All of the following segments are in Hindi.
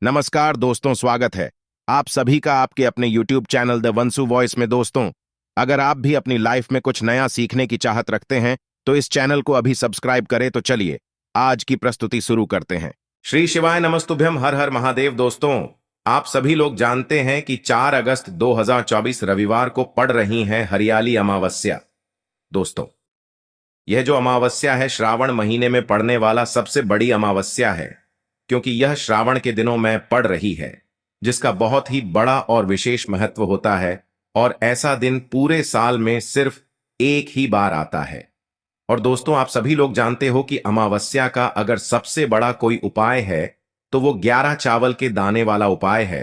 नमस्कार दोस्तों, स्वागत है आप सभी का आपके अपने YouTube चैनल द वंसु वॉइस में। दोस्तों, अगर आप भी अपनी लाइफ में कुछ नया सीखने की चाहत रखते हैं तो इस चैनल को अभी सब्सक्राइब करें। तो चलिए आज की प्रस्तुति शुरू करते हैं। श्री शिवाय नमस्तुभ्यम, हर हर महादेव। दोस्तों, आप सभी लोग जानते हैं कि 4 अगस्त 2024 रविवार को पड़ रही है हरियाली अमावस्या। दोस्तों, यह जो अमावस्या है श्रावण महीने में पड़ने वाला सबसे बड़ी अमावस्या है, क्योंकि यह श्रावण के दिनों में पड़ रही है, जिसका बहुत ही बड़ा और विशेष महत्व होता है। और ऐसा दिन पूरे साल में सिर्फ एक ही बार आता है। और दोस्तों, आप सभी लोग जानते हो कि अमावस्या का अगर सबसे बड़ा कोई उपाय है तो वो 11 चावल के दाने वाला उपाय है।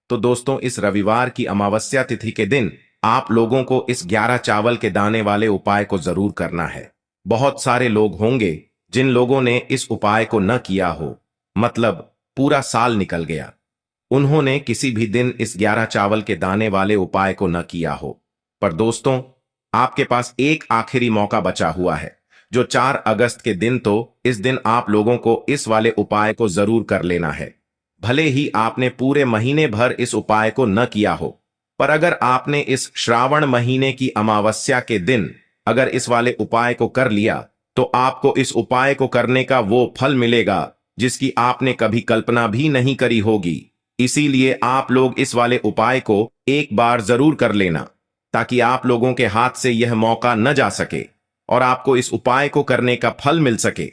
तो दोस्तों, इस रविवार की अमावस्या तिथि के दिन आप लोगों को इस 11 चावल के दाने वाले उपाय को जरूर करना है। बहुत सारे लोग होंगे जिन लोगों ने इस उपाय को न किया हो, मतलब पूरा साल निकल गया, उन्होंने किसी भी दिन इस 11 चावल के दाने वाले उपाय को न किया हो। पर दोस्तों, आपके पास एक आखिरी मौका बचा हुआ है, जो 4 अगस्त के दिन। तो इस दिन आप लोगों को इस वाले उपाय को जरूर कर लेना है। भले ही आपने पूरे महीने भर इस उपाय को न किया हो, पर अगर आपने इस श्रावण महीने की अमावस्या के दिन अगर इस वाले उपाय को कर लिया तो आपको इस उपाय को करने का वो फल मिलेगा जिसकी आपने कभी कल्पना भी नहीं करी होगी। इसीलिए आप लोग इस वाले उपाय को एक बार जरूर कर लेना, ताकि आप लोगों के हाथ से यह मौका न जा सके और आपको इस उपाय को करने का फल मिल सके।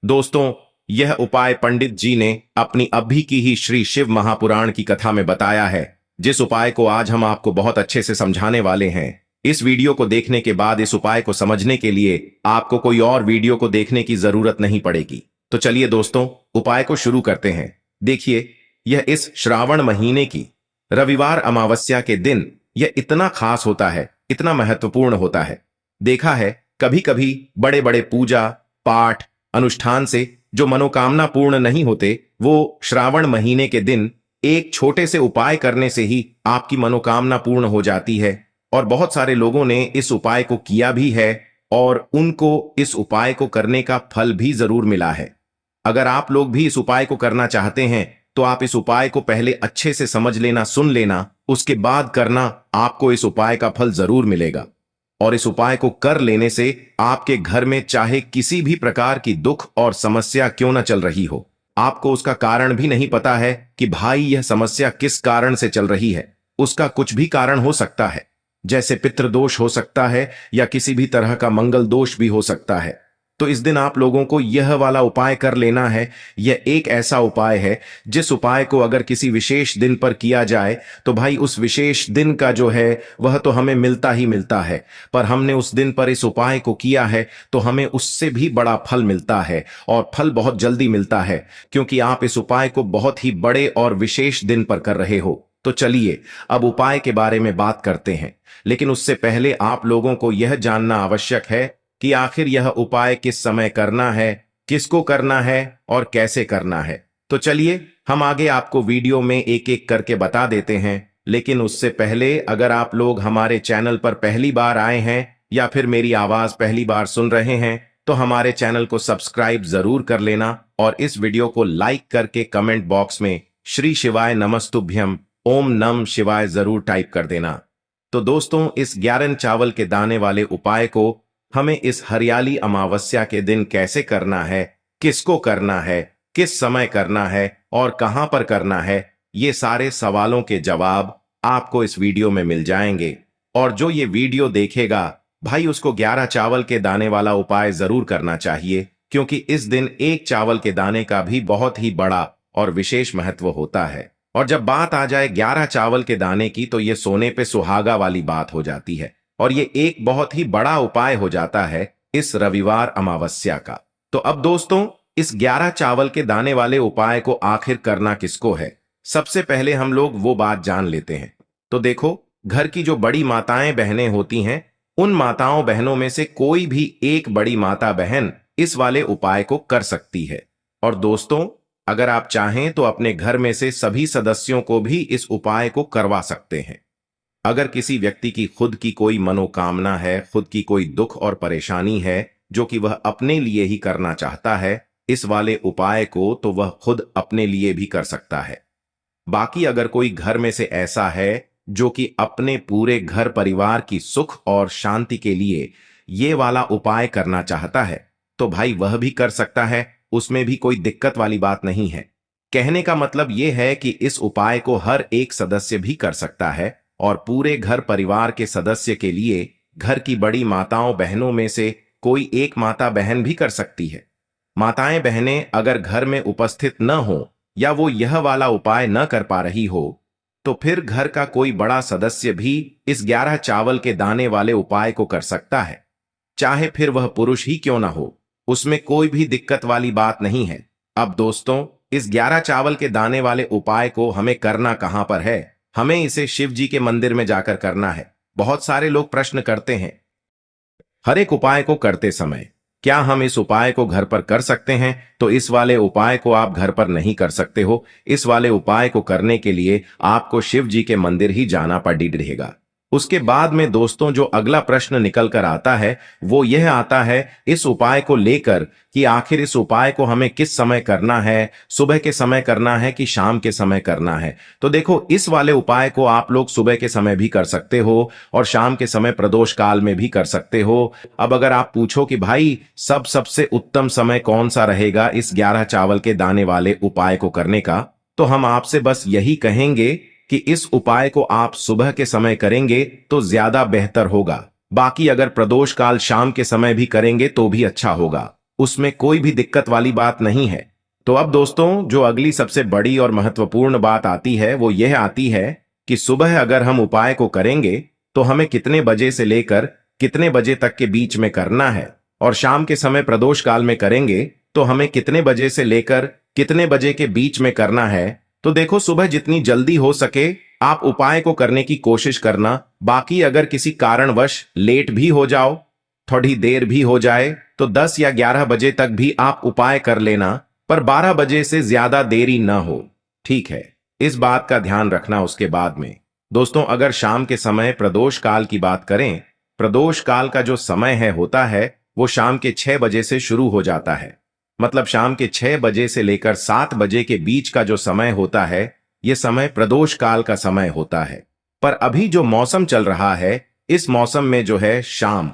दोस्तों, यह उपाय पंडित जी ने अपनी अभी की ही श्री शिव महापुराण की कथा में बताया है, जिस उपाय को आज हम आपको बहुत अच्छे से समझाने वाले हैं। इस वीडियो को देखने के बाद इस उपाय को समझने के लिए आपको कोई और वीडियो को देखने की जरूरत नहीं पड़ेगी। तो चलिए दोस्तों, उपाय को शुरू करते हैं। देखिए, यह इस श्रावण महीने की रविवार अमावस्या के दिन यह इतना खास होता है, इतना महत्वपूर्ण होता है। देखा है, कभी कभी बड़े बड़े पूजा पाठ अनुष्ठान से जो मनोकामना पूर्ण नहीं होते, वो श्रावण महीने के दिन एक छोटे से उपाय करने से ही आपकी मनोकामना पूर्ण हो जाती है। और बहुत सारे लोगों ने इस उपाय को किया भी है और उनको इस उपाय को करने का फल भी जरूर मिला है। अगर आप लोग भी इस उपाय को करना चाहते हैं तो आप इस उपाय को पहले अच्छे से समझ लेना, सुन लेना, उसके बाद करना। आपको इस उपाय का फल जरूर मिलेगा। और इस उपाय को कर लेने से आपके घर में चाहे किसी भी प्रकार की दुख और समस्या क्यों न चल रही हो, आपको उसका कारण भी नहीं पता है कि भाई यह समस्या किस कारण से चल रही है, उसका कुछ भी कारण हो सकता है। जैसे पितृदोष हो सकता है या किसी भी तरह का मंगल दोष भी हो सकता है। तो इस दिन आप लोगों को यह वाला उपाय कर लेना है। यह एक ऐसा उपाय है जिस उपाय को अगर किसी विशेष दिन पर किया जाए तो भाई उस विशेष दिन का जो है वह तो हमें मिलता ही मिलता है। पर हमने उस दिन पर इस उपाय को किया है तो हमें उससे भी बड़ा फल मिलता है, और फल बहुत जल्दी मिलता है, क्योंकि आप इस उपाय को बहुत ही बड़े और विशेष दिन पर कर रहे हो। तो चलिए अब उपाय के बारे में बात करते हैं, लेकिन उससे पहले आप लोगों को यह जानना आवश्यक है कि आखिर यह उपाय किस समय करना है, किसको करना है और कैसे करना है। तो चलिए हम आगे आपको वीडियो में एक एक करके बता देते हैं। लेकिन उससे पहले अगर आप लोग हमारे चैनल पर पहली बार आए हैं या फिर मेरी आवाज पहली बार सुन रहे हैं तो हमारे चैनल को सब्सक्राइब जरूर कर लेना और इस वीडियो को लाइक करके कमेंट बॉक्स में श्री शिवाय नमस्तुभ्यम ओम नम शिवाय जरूर टाइप कर देना। तो दोस्तों, इस 11 चावल के दाने वाले उपाय को हमें इस हरियाली अमावस्या के दिन कैसे करना है, किसको करना है, किस समय करना है और कहां पर करना है, ये सारे सवालों के जवाब आपको इस वीडियो में मिल जाएंगे। और जो ये वीडियो देखेगा भाई, उसको 11 चावल के दाने वाला उपाय जरूर करना चाहिए, क्योंकि इस दिन एक चावल के दाने का भी बहुत ही बड़ा और विशेष महत्व होता है। और जब बात आ जाए 11 चावल के दाने की तो ये सोने पे सुहागा वाली बात हो जाती है, और ये एक बहुत ही बड़ा उपाय हो जाता है इस रविवार अमावस्या का। तो अब दोस्तों, इस 11 चावल के दाने वाले उपाय को आखिर करना किसको है, सबसे पहले हम लोग वो बात जान लेते हैं। तो देखो, घर की जो बड़ी माताएं बहनें होती हैं, उन माताओं बहनों में से कोई भी एक बड़ी माता बहन इस वाले उपाय को कर सकती है। और दोस्तों, अगर आप चाहें तो अपने घर में से सभी सदस्यों को भी इस उपाय को करवा सकते हैं। अगर किसी व्यक्ति की खुद की कोई मनोकामना है, खुद की कोई दुख और परेशानी है जो कि वह अपने लिए ही करना चाहता है इस वाले उपाय को, तो वह खुद अपने लिए भी कर सकता है। बाकी अगर कोई घर में से ऐसा है जो कि अपने पूरे घर परिवार की सुख और शांति के लिए ये वाला उपाय करना चाहता है, तो भाई वह भी कर सकता है, उसमें भी कोई दिक्कत वाली बात नहीं है। कहने का मतलब यह है कि इस उपाय को हर एक सदस्य भी कर सकता है और पूरे घर परिवार के सदस्य के लिए घर की बड़ी माताओं बहनों में से कोई एक माता बहन भी कर सकती है। माताएं बहनें अगर घर में उपस्थित न हो या वो यह वाला उपाय न कर पा रही हो, तो फिर घर का कोई बड़ा सदस्य भी इस 11 चावल के दाने वाले उपाय को कर सकता है, चाहे फिर वह पुरुष ही क्यों ना हो, उसमें कोई भी दिक्कत वाली बात नहीं है। अब दोस्तों, इस 11 चावल के दाने वाले उपाय को हमें करना कहां पर है? हमें इसे शिव जी के मंदिर में जाकर करना है। बहुत सारे लोग प्रश्न करते हैं हर एक उपाय को करते समय, क्या हम इस उपाय को घर पर कर सकते हैं? तो इस वाले उपाय को आप घर पर नहीं कर सकते हो। इस वाले उपाय को करने के लिए आपको शिव जी के मंदिर ही जाना पड़ेगा। उसके बाद में दोस्तों जो अगला प्रश्न निकल कर आता है वो यह आता है इस उपाय को लेकर कि आखिर इस उपाय को हमें किस समय करना है, सुबह के समय करना है कि शाम के समय करना है? तो देखो, इस वाले उपाय को आप लोग सुबह के समय भी कर सकते हो और शाम के समय प्रदोष काल में भी कर सकते हो। अब अगर आप पूछो कि भाई सबसे उत्तम समय कौन सा रहेगा इस 11 चावल के दाने वाले उपाय को करने का, तो हम आपसे बस यही कहेंगे कि इस उपाय को आप सुबह के समय करेंगे तो ज्यादा बेहतर होगा। बाकी अगर प्रदोष काल शाम के समय भी करेंगे तो भी अच्छा होगा, उसमें कोई भी दिक्कत वाली बात नहीं है। तो अब दोस्तों जो अगली सबसे बड़ी और महत्वपूर्ण बात आती है वो यह आती है कि सुबह अगर हम उपाय को करेंगे तो हमें कितने बजे से लेकर कितने बजे तक के बीच में करना है, और शाम के समय प्रदोष काल में करेंगे तो हमें कितने बजे से लेकर कितने बजे के बीच में करना है। तो देखो, सुबह जितनी जल्दी हो सके आप उपाय को करने की कोशिश करना। बाकी अगर किसी कारणवश लेट भी हो जाओ, थोड़ी देर भी हो जाए, तो 10 या 11 बजे तक भी आप उपाय कर लेना, पर 12 बजे से ज्यादा देरी न हो, ठीक है? इस बात का ध्यान रखना। उसके बाद में दोस्तों अगर शाम के समय प्रदोष काल की बात करें, प्रदोष काल का जो समय है होता है वो शाम के 6 बजे से शुरू हो जाता है। मतलब शाम के 6 बजे से लेकर 7 बजे के बीच का जो समय होता है ये समय प्रदोष काल का समय होता है। पर अभी जो मौसम चल रहा है इस मौसम में जो है शाम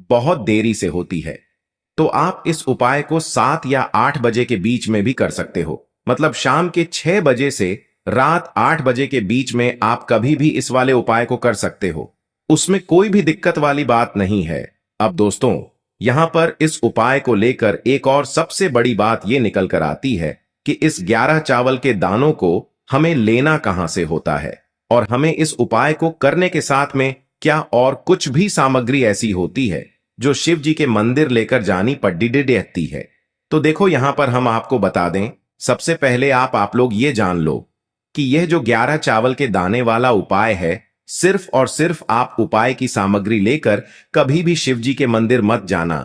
बहुत देरी से होती है, तो आप इस उपाय को 7 या 8 बजे के बीच में भी कर सकते हो। मतलब शाम के 6 बजे से रात 8 बजे के बीच में आप कभी भी इस वाले उपाय को कर सकते हो, उसमें कोई भी दिक्कत वाली बात नहीं है। अब दोस्तों यहां पर इस उपाय को लेकर एक और सबसे बड़ी बात यह निकल कर आती है कि इस 11 चावल के दानों को हमें लेना कहां से होता है, और हमें इस उपाय को करने के साथ में क्या और कुछ भी सामग्री ऐसी होती है जो शिव जी के मंदिर लेकर जानी पड़ती है। तो देखो यहां पर हम आपको बता दें, सबसे पहले आप लोग ये जान लो कि यह जो 11 चावल के दाने वाला उपाय है, सिर्फ और सिर्फ आप उपाय की सामग्री लेकर कभी भी शिव जी के मंदिर मत जाना,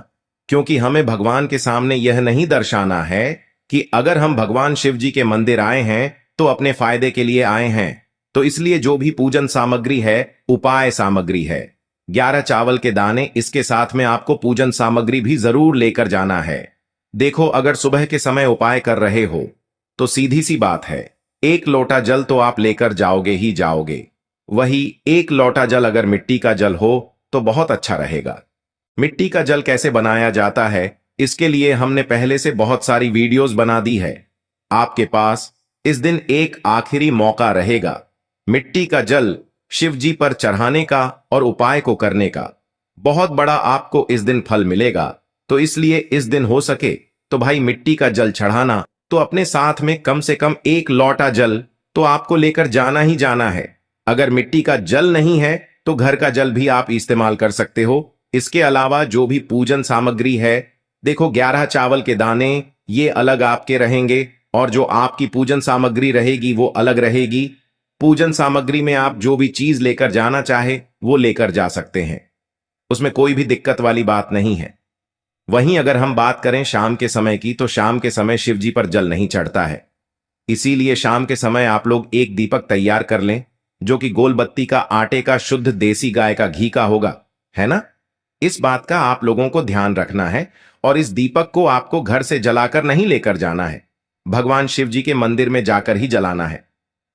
क्योंकि हमें भगवान के सामने यह नहीं दर्शाना है कि अगर हम भगवान शिव जी के मंदिर आए हैं तो अपने फायदे के लिए आए हैं। तो इसलिए जो भी पूजन सामग्री है उपाय सामग्री है, 11 चावल के दाने, इसके साथ में आपको पूजन सामग्री भी जरूर लेकर जाना है। देखो अगर सुबह के समय उपाय कर रहे हो तो सीधी सी बात है, 1 लोटा जल तो आप लेकर जाओगे ही जाओगे। वही 1 लोटा जल अगर मिट्टी का जल हो तो बहुत अच्छा रहेगा। मिट्टी का जल कैसे बनाया जाता है इसके लिए हमने पहले से बहुत सारी वीडियोस बना दी है। आपके पास इस दिन एक आखिरी मौका रहेगा मिट्टी का जल शिव जी पर चढ़ाने का और उपाय को करने का। बहुत बड़ा आपको इस दिन फल मिलेगा, तो इसलिए इस दिन हो सके तो भाई मिट्टी का जल चढ़ाना, तो अपने साथ में कम से कम 1 लोटा जल तो आपको लेकर जाना ही जाना है। अगर मिट्टी का जल नहीं है तो घर का जल भी आप इस्तेमाल कर सकते हो। इसके अलावा जो भी पूजन सामग्री है, देखो 11 चावल के दाने ये अलग आपके रहेंगे और जो आपकी पूजन सामग्री रहेगी वो अलग रहेगी। पूजन सामग्री में आप जो भी चीज लेकर जाना चाहे वो लेकर जा सकते हैं, उसमें कोई भी दिक्कत वाली बात नहीं है। वहीं अगर हम बात करें शाम के समय की, तो शाम के समय शिव जी पर जल नहीं चढ़ता है, इसीलिए शाम के समय आप लोग एक दीपक तैयार कर लें जो कि गोल बत्ती का आटे का शुद्ध देसी गाय का घी का होगा, है ना? इस बात का आप लोगों को ध्यान रखना है, और इस दीपक को आपको घर से जलाकर नहीं लेकर जाना है, भगवान शिव जी के मंदिर में जाकर ही जलाना है।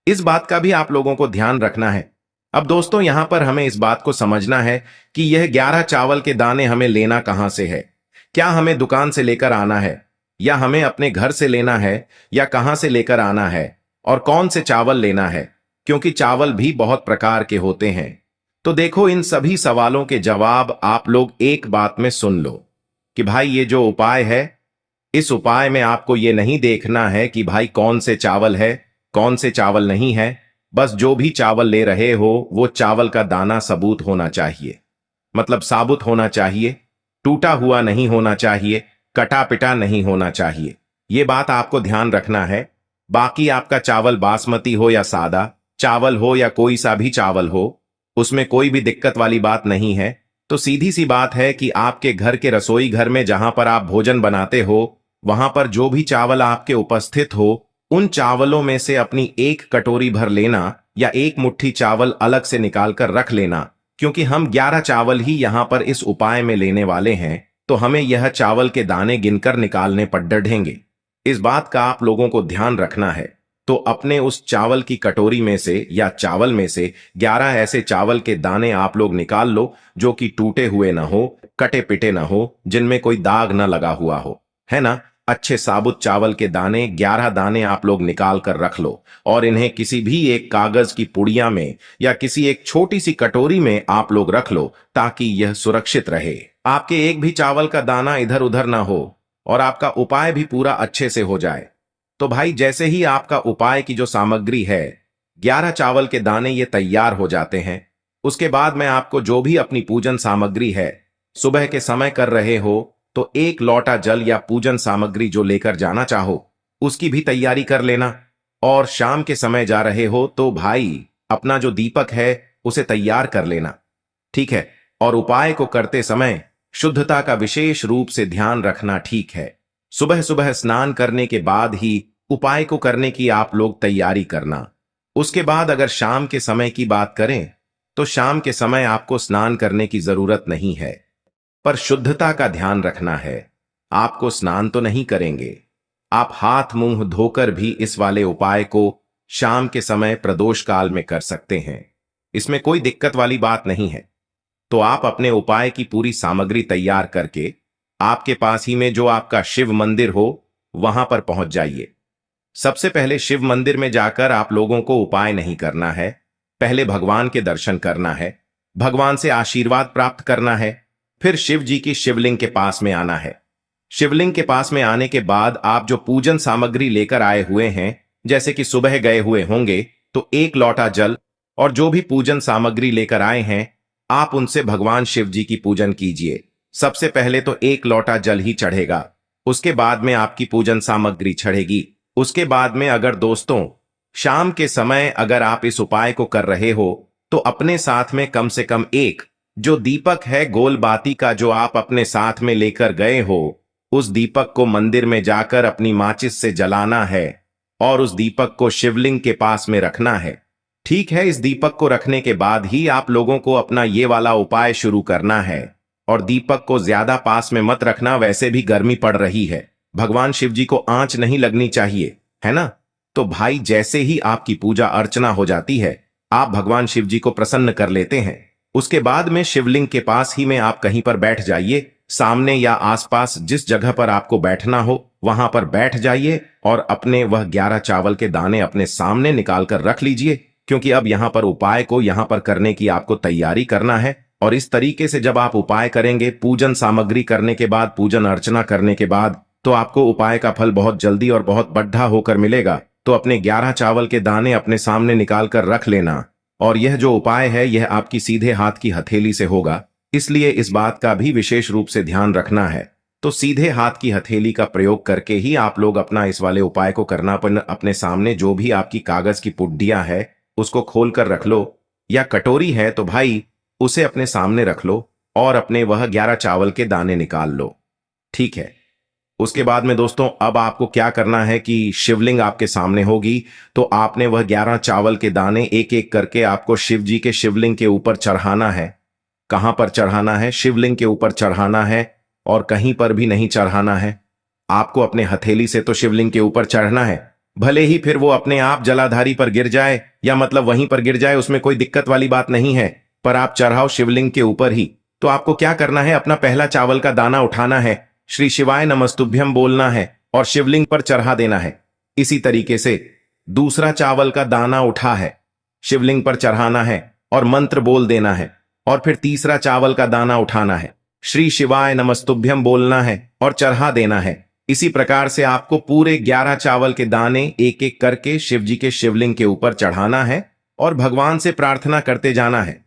इस बात का भी आप लोगों को ध्यान रखना है। अब दोस्तों यहां पर हमें इस बात को समझना है कि यह 11 चावल के दाने हमें लेना कहां से है। क्या हमें दुकान से लेकर आना है, या हमें अपने घर से लेना है, या कहां से लेकर आना है, और कौन से चावल लेना है, क्योंकि चावल भी बहुत प्रकार के होते हैं। तो देखो, इन सभी सवालों के जवाब आप लोग एक बात में सुन लो कि भाई ये जो उपाय है, इस उपाय में आपको ये नहीं देखना है कि भाई कौन से चावल है, कौन से चावल नहीं है। बस जो भी चावल ले रहे हो वो चावल का दाना सबूत होना चाहिए, मतलब साबुत होना चाहिए, टूटा हुआ नहीं होना चाहिए, कटा पिटा नहीं होना चाहिए। ये बात आपको ध्यान रखना है। बाकी आपका चावल बासमती हो या सादा चावल हो या कोई सा भी चावल हो, उसमें कोई भी दिक्कत वाली बात नहीं है। तो सीधी सी बात है कि आपके घर के रसोई घर में जहां पर आप भोजन बनाते हो, वहां पर जो भी चावल आपके उपस्थित हो, उन चावलों में से अपनी एक कटोरी भर लेना या एक मुट्ठी चावल अलग से निकाल कर रख लेना, क्योंकि हम 11 चावल ही यहां पर इस उपाय में लेने वाले हैं। तो हमें यह चावल के दाने गिनकर निकालने पर डढ़ेंगे। इस बात का आप लोगों को ध्यान रखना है। तो अपने उस चावल की कटोरी में से या चावल में से 11 ऐसे चावल के दाने आप लोग निकाल लो जो कि टूटे हुए ना हो, कटे पिटे ना हो, जिनमें कोई दाग ना लगा हुआ हो, है ना। अच्छे साबुत चावल के दाने 11 दाने आप लोग निकाल कर रख लो और इन्हें किसी भी एक कागज की पुड़िया में या किसी एक छोटी सी कटोरी में आप लोग रख लो, ताकि यह सुरक्षित रहे। आपके एक भी चावल का दाना इधर उधर ना हो और आपका उपाय भी पूरा अच्छे से हो जाए। तो भाई जैसे ही आपका उपाय की जो सामग्री है, 11 चावल के दाने ये तैयार हो जाते हैं, उसके बाद मैं आपको जो भी अपनी पूजन सामग्री है, सुबह के समय कर रहे हो तो एक लोटा जल या पूजन सामग्री जो लेकर जाना चाहो उसकी भी तैयारी कर लेना। और शाम के समय जा रहे हो तो भाई अपना जो दीपक है उसे तैयार कर लेना, ठीक है। और उपाय को करते समय शुद्धता का विशेष रूप से ध्यान रखना, ठीक है। सुबह सुबह स्नान करने के बाद ही उपाय को करने की आप लोग तैयारी करना। उसके बाद अगर शाम के समय की बात करें तो शाम के समय आपको स्नान करने की जरूरत नहीं है, पर शुद्धता का ध्यान रखना है। आपको स्नान तो नहीं करेंगे, आप हाथ मुंह धोकर भी इस वाले उपाय को शाम के समय प्रदोष काल में कर सकते हैं। इसमें कोई दिक्कत वाली बात नहीं है। तो आप अपने उपाय की पूरी सामग्री तैयार करके आपके पास ही में जो आपका शिव मंदिर हो वहां पर पहुंच जाइए। सबसे पहले शिव मंदिर में जाकर आप लोगों को उपाय नहीं करना है, पहले भगवान के दर्शन करना है, भगवान से आशीर्वाद प्राप्त करना है, फिर शिव जी की शिवलिंग के पास में आना है। शिवलिंग के पास में आने के बाद आप जो पूजन सामग्री लेकर आए हुए हैं, जैसे कि सुबह गए हुए होंगे तो एक लोटा जल और जो भी पूजन सामग्री लेकर आए हैं, आप उनसे भगवान शिव जी की पूजन कीजिए। सबसे पहले तो एक लोटा जल ही चढ़ेगा, उसके बाद में आपकी पूजन सामग्री चढ़ेगी। उसके बाद में अगर दोस्तों शाम के समय अगर आप इस उपाय को कर रहे हो तो अपने साथ में कम से कम एक जो दीपक है गोल बाती का जो आप अपने साथ में लेकर गए हो, उस दीपक को मंदिर में जाकर अपनी माचिस से जलाना है और उस दीपक को शिवलिंग के पास में रखना है, ठीक है। इस दीपक को रखने के बाद ही आप लोगों को अपना ये वाला उपाय शुरू करना है। और दीपक को ज्यादा पास में मत रखना, वैसे भी गर्मी पड़ रही है, भगवान शिव जी को आंच नहीं लगनी चाहिए, है ना। तो भाई जैसे ही आपकी पूजा अर्चना हो जाती है, आप भगवान शिव जी को प्रसन्न कर लेते हैं। उसके बाद में शिवलिंग के पास ही में आप कहीं पर बैठ जाइए, सामने या आसपास जिस जगह पर आपको बैठना हो वहां पर बैठ जाइए और अपने वह 11 चावल के दाने अपने सामने निकाल कर रख लीजिए, क्योंकि अब यहां पर उपाय को यहां पर करने की आपको तैयारी करना है। और इस तरीके से जब आप उपाय करेंगे, पूजन सामग्री करने के बाद, पूजन अर्चना करने के बाद, तो आपको उपाय का फल बहुत जल्दी और बहुत बढ़ा होकर मिलेगा। तो अपने 11 चावल के दाने अपने सामने निकाल कर रख लेना। और यह जो उपाय है यह आपकी सीधे हाथ की हथेली से होगा, इसलिए इस बात का भी विशेष रूप से ध्यान रखना है। तो सीधे हाथ की हथेली का प्रयोग करके ही आप लोग अपना इस वाले उपाय को करना। पर अपने सामने जो भी आपकी कागज की पुड्डियां है उसको खोल कर रख लो, या कटोरी है तो भाई उसे अपने सामने रख लो और अपने वह 11 चावल के दाने निकाल लो, ठीक है। उसके बाद में दोस्तों अब आपको क्या करना है कि शिवलिंग आपके सामने होगी, तो आपने वह 11 चावल के दाने एक एक करके आपको शिव जी के शिवलिंग के ऊपर चढ़ाना है। कहां पर चढ़ाना है? शिवलिंग के ऊपर चढ़ाना है, और कहीं पर भी नहीं चढ़ाना है। आपको अपने हथेली से तो शिवलिंग के ऊपर चढ़ना है, भले ही फिर वो अपने आप जलाधारी पर गिर जाए या मतलब वहीं पर गिर जाए, उसमें कोई दिक्कत वाली बात नहीं है, पर आप चढ़ाओ शिवलिंग के ऊपर ही। तो आपको क्या करना है, अपना पहला चावल का दाना उठाना है, श्री शिवाय नमस्तुभ्यम बोलना है और शिवलिंग पर चढ़ा देना है। इसी तरीके से दूसरा चावल का दाना उठा है, शिवलिंग पर चढ़ाना है और मंत्र बोल देना है। और फिर तीसरा चावल का दाना उठाना है, श्री शिवाय नमस्तुभ्यम बोलना है और चढ़ा देना है। इसी प्रकार से आपको पूरे 11 चावल के दाने एक एक करके शिव जी के शिवलिंग के ऊपर चढ़ाना है और भगवान से प्रार्थना करते जाना है।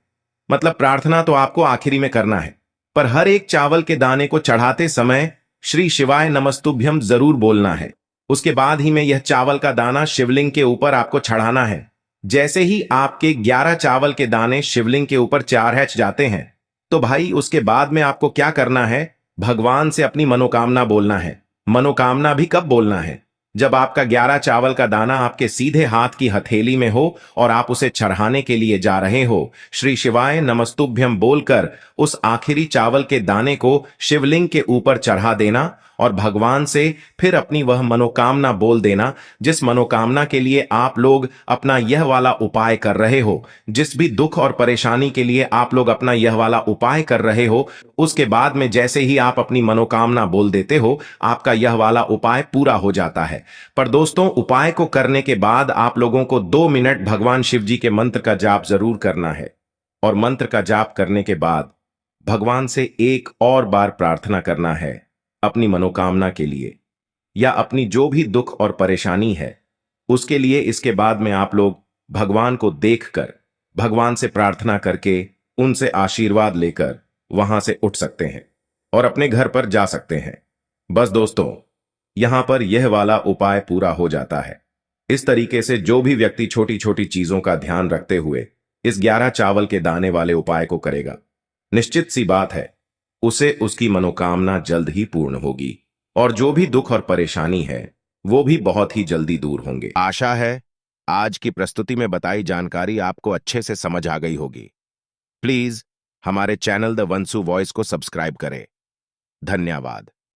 मतलब प्रार्थना तो आपको आखिरी में करना है, पर हर एक चावल के दाने को चढ़ाते समय श्री शिवाय नमस्तुभ्यम जरूर बोलना है। उसके बाद ही में यह चावल का दाना शिवलिंग के ऊपर आपको चढ़ाना है। जैसे ही आपके 11 चावल के दाने शिवलिंग के ऊपर चार जाते हैं, तो भाई उसके बाद में आपको क्या करना है, भगवान से अपनी मनोकामना बोलना है। मनोकामना भी कब बोलना है, जब आपका 11 चावल का दाना आपके सीधे हाथ की हथेली में हो और आप उसे चढ़ाने के लिए जा रहे हो। श्री शिवाय नमस्तुभ्यम बोलकर उस आखिरी चावल के दाने को शिवलिंग के ऊपर चढ़ा देना और भगवान से फिर अपनी वह मनोकामना बोल देना, जिस मनोकामना के लिए आप लोग अपना यह वाला उपाय कर रहे हो। जिस भी दुख और परेशानी के लिए आप लोग अपना यह वाला उपाय कर रहे हो, उसके बाद में जैसे ही आप अपनी मनोकामना बोल देते हो, आपका यह वाला उपाय पूरा हो जाता है। पर दोस्तों, उपाय को करने के बाद आप लोगों को 2 मिनट भगवान शिव जी के मंत्र का जाप जरूर करना है। और मंत्र का जाप करने के बाद भगवान से एक और बार प्रार्थना करना है अपनी मनोकामना के लिए या अपनी जो भी दुख और परेशानी है उसके लिए। इसके बाद में आप लोग भगवान को देखकर, भगवान से प्रार्थना करके, उनसे आशीर्वाद लेकर वहां से उठ सकते हैं और अपने घर पर जा सकते हैं। बस दोस्तों, यहां पर यह वाला उपाय पूरा हो जाता है। इस तरीके से जो भी व्यक्ति छोटी छोटी चीजों का ध्यान रखते हुए इस 11 चावल के दाने वाले उपाय को करेगा, निश्चित सी बात है उसे उसकी मनोकामना जल्द ही पूर्ण होगी और जो भी दुख और परेशानी है वो भी बहुत ही जल्दी दूर होंगे। आशा है आज की प्रस्तुति में बताई जानकारी आपको अच्छे से समझ आ गई होगी। प्लीज हमारे चैनल द वंसु वॉइस को सब्सक्राइब करें। धन्यवाद।